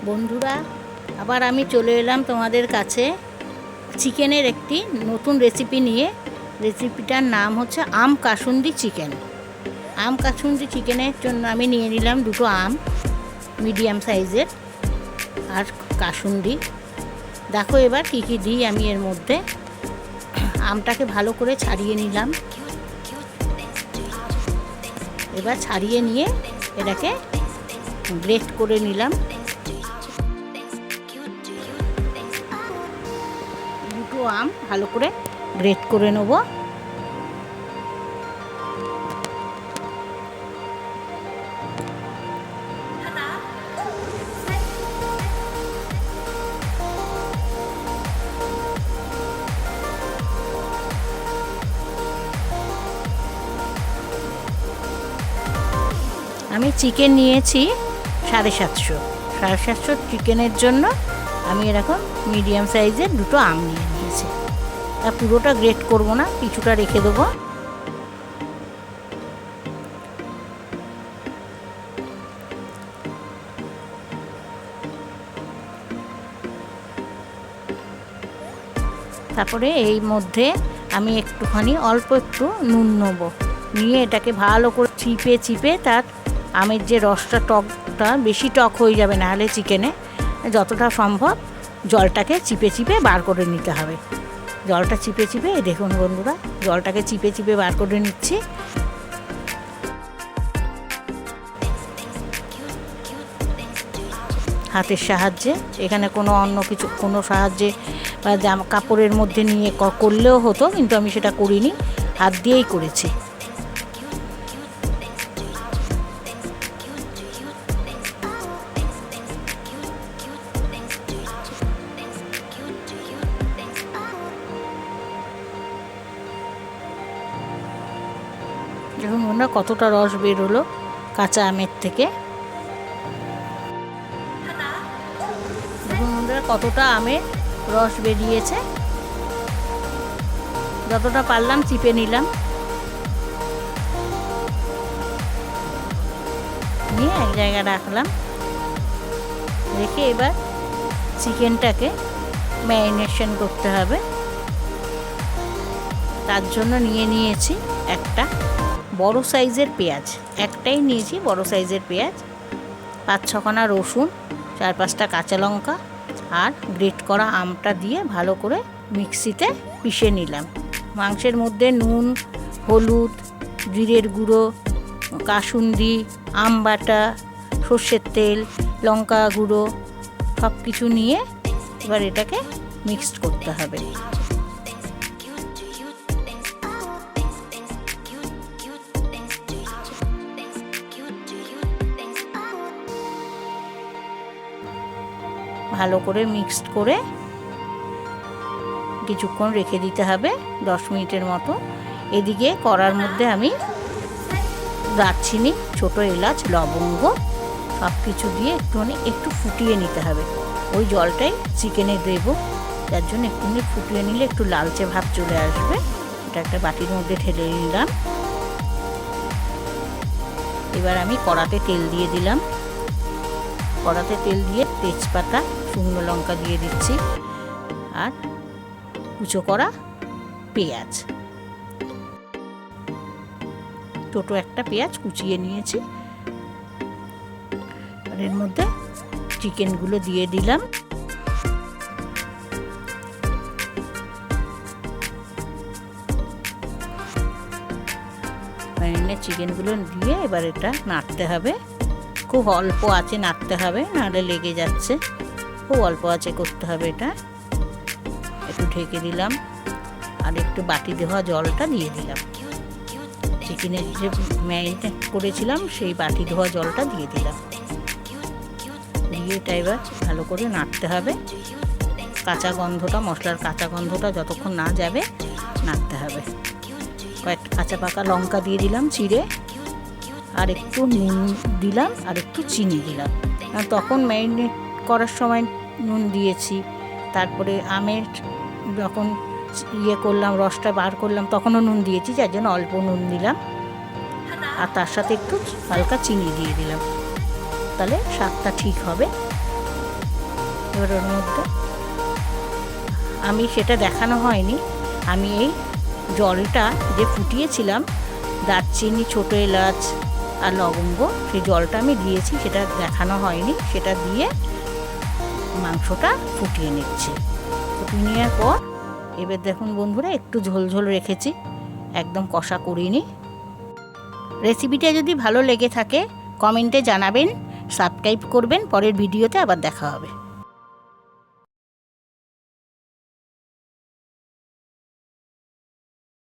বন্ধুরা, আবার আমি চলে এলাম তোমাদের কাছে চিকেনের একটি নতুন রেসিপি নিয়ে। রেসিপিটার নাম হচ্ছে আম কাসুন্দি চিকেন। আম কাসুন্দি চিকেনের জন্য আমি নিয়ে নিলাম দুটো আম মিডিয়াম সাইজের আর কাসুন্দি। দেখো এবার কী কী দিই আমি এর মধ্যে। আমটাকে ভালো করে ছাড়িয়ে নিলাম। এবার ছাড়িয়ে নিয়ে এটাকে গ্রেট করে নিলাম। দুটো আম ভালো করে গ্রেট করে নেব। আমি চিকেন নিয়েছি 750 চিকেনের জন্য আমি এরকম মিডিয়াম সাইজের দুটো আম নিয়ে নিয়েছি। তা পুরোটা গ্রেট করব না, কিছুটা রেখে দেবো। তারপরে এই মধ্যে আমি একটুখানি অল্প একটু নুন নেব, নিয়ে এটাকে ভালো করে চিপে তার আমের যে রসটা, টকটা বেশি টক হয়ে যাবে, না হলে চিকেনে যতটা সম্ভব জলটাকে চিপে বার করে নিতে হবে। জলটা চিপে দেখুন বন্ধুরা, জলটাকে চিপে বার করে নিচ্ছি। হাতের সাহায্যে, এখানে কোনো সাহায্যে বা জামা কাপড়ের মধ্যে নিয়ে করলেও হতো, কিন্তু আমি সেটা করিনি, হাত দিয়েই করেছি। দেখুন বন্ধুরা কতটা রস বের হলো কাঁচা আমের থেকে। দেখুন বন্ধুরা কতটা আমের রস বেরিয়েছে। যতটা পারলাম চিপে নিলাম, নিয়ে এক জায়গায় রাখলাম। রেখে এবার চিকেনটাকে ম্যারিনেশন করতে হবে। তার জন্য নিয়েছি একটা বড় সাইজের পেঁয়াজ, একটাই নিয়েছি বড় সাইজের পেঁয়াজ, 5-6 রসুন, 4-5টা কাঁচা লঙ্কা আর গ্রেট করা আমটা দিয়ে ভালো করে মিক্সিতে পিষে নিলাম। মাংসের মধ্যে নুন, হলুদ, জিরের গুঁড়ো, কাসুন্দি, আম বাটা, সর্ষের তেল, লঙ্কা গুঁড়ো সব কিছু নিয়ে এবার এটাকে মিক্সড করতে হবে। ভালো করে মিক্সড করে কিছুক্ষণ রেখে দিতে হবে, 10 মিনিটের মতো। এদিকে কড়ার মধ্যে আমি দারচিনি, ছোটো এলাচ, লবঙ্গ সব কিছু দিয়ে একটু ফুটিয়ে নিতে হবে। ওই জলটাই চিকেনে দেব, যার জন্য একটুখানি ফুটিয়ে নিলে একটু লালচে ভাব চলে আসবে। এটা একটা বাটির মধ্যে ঢেলে নিলাম। এবার আমি কড়াতে তেল দিয়ে দিলাম। কড়াতে তেল দিয়ে তেজপাতা, শুকনো লঙ্কা দিয়ে দিচ্ছি আর কুচো করা পেঁয়াজ, ছোটো একটা পেঁয়াজ কুচিয়ে নিয়েছি। আর এর মধ্যে চিকেনগুলো দিয়ে দিলাম। চিকেনগুলো দিয়ে এবার এটা নাড়তে হবে। খুব অল্প আঁচে নাড়তে হবে, নাহলে লেগে যাচ্ছে। খুব অল্প আঁচে করতে হবে এটা। একটু ঢেকে দিলাম আর একটু বাটি ধোয়া জলটা দিয়ে দিলাম। চিকেনের যে ম্যারিনেট করেছিলাম সেই বাটি ধোয়া জলটা দিয়ে দিলাম। দিয়ে এটা এবার ভালো করে নাড়তে হবে। কাঁচা গন্ধটা, মশলার কাঁচা গন্ধটা যতক্ষণ না যাবে নাড়তে হবে। কয়েকটা কাঁচা পাকা লঙ্কা দিয়ে দিলাম চিড়ে, আর একটু নুন দিলাম আর একটু চিনি দিলাম। তখন ম্যারিনেট করার সময় নুন দিয়েছি, তারপরে আমের যখন করলাম, রসটা বার করলাম, তখনও নুন দিয়েছি, যার জন্য অল্প নুন দিলাম। আর তার সাথে একটু হালকা চিনি দিয়ে দিলাম, তাহলে স্বাদটা ঠিক হবে। এবার ওর মধ্যে আমি সেটা দেখানো হয়নি, আমি এই জলটা যে ফুটিয়েছিলাম দারচিনি, ছোটো এলাচ আর লবঙ্গ, সেই জলটা আমি দিয়েছি, সেটা দেখানো হয়নি। সেটা দিয়ে মাংসটা ফুটিয়ে নিচ্ছি। ফুটিয়ে নেওয়ার পর এবার দেখুন বন্ধুরা, একটু ঝোল ঝোল রেখেছি, একদম কষা করিনি। রেসিপিটা যদি ভালো লেগে থাকে কমেন্টে জানাবেন, সাবস্ক্রাইব করবেন। পরের ভিডিওতে আবার দেখা হবে।